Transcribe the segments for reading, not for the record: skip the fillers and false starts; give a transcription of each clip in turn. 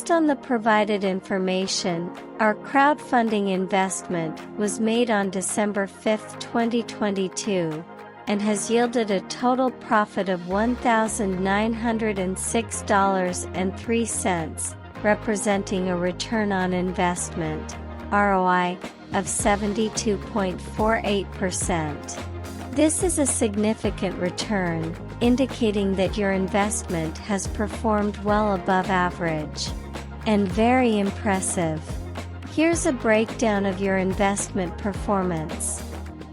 Based on the provided information, our crowdfunding investment was made on December 5, 2022, and has yielded a total profit of $1,906.03, representing a return on investment (ROI) of 72.48%. This is a significant return, indicating that your investment has performed well above average. And very impressive. Here's a breakdown of your investment performance.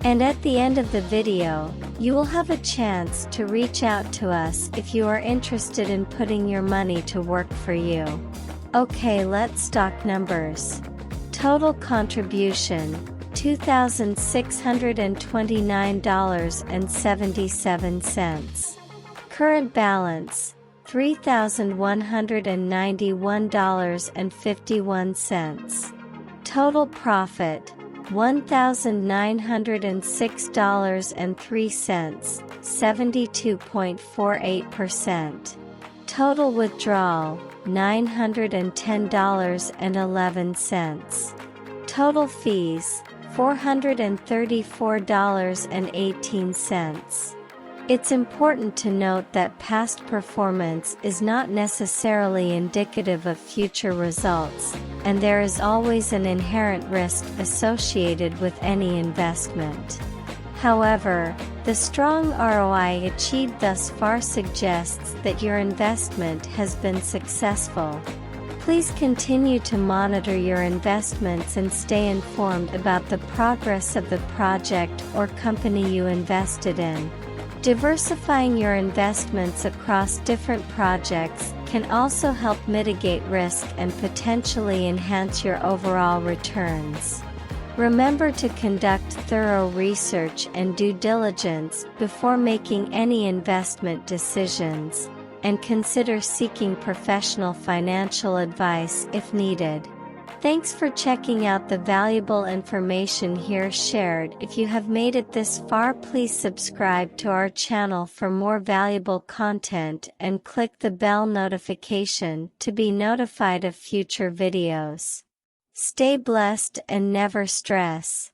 And at the end of the video, you will have a chance to reach out to us if you are interested in putting your money to work for you. Okay, let's talk numbers. Total contribution, $2,629.77. Current balance, $3,191.51. Total profit, $1,906.03, 72.48%. Total withdrawal, $910.11. Total fees, $434.18. It's important to note that past performance is not necessarily indicative of future results, and there is always an inherent risk associated with any investment. However, the strong ROI achieved thus far suggests that your investment has been successful. Please continue to monitor your investments and stay informed about the progress of the project or company you invested in. Diversifying your investments across different projects can also help mitigate risk and potentially enhance your overall returns. Remember to conduct thorough research and due diligence before making any investment decisions, and consider seeking professional financial advice if needed. Thanks for checking out the valuable information here shared. If you have made it this far, please subscribe to our channel for more valuable content and click the bell notification to be notified of future videos. Stay blessed and never stress.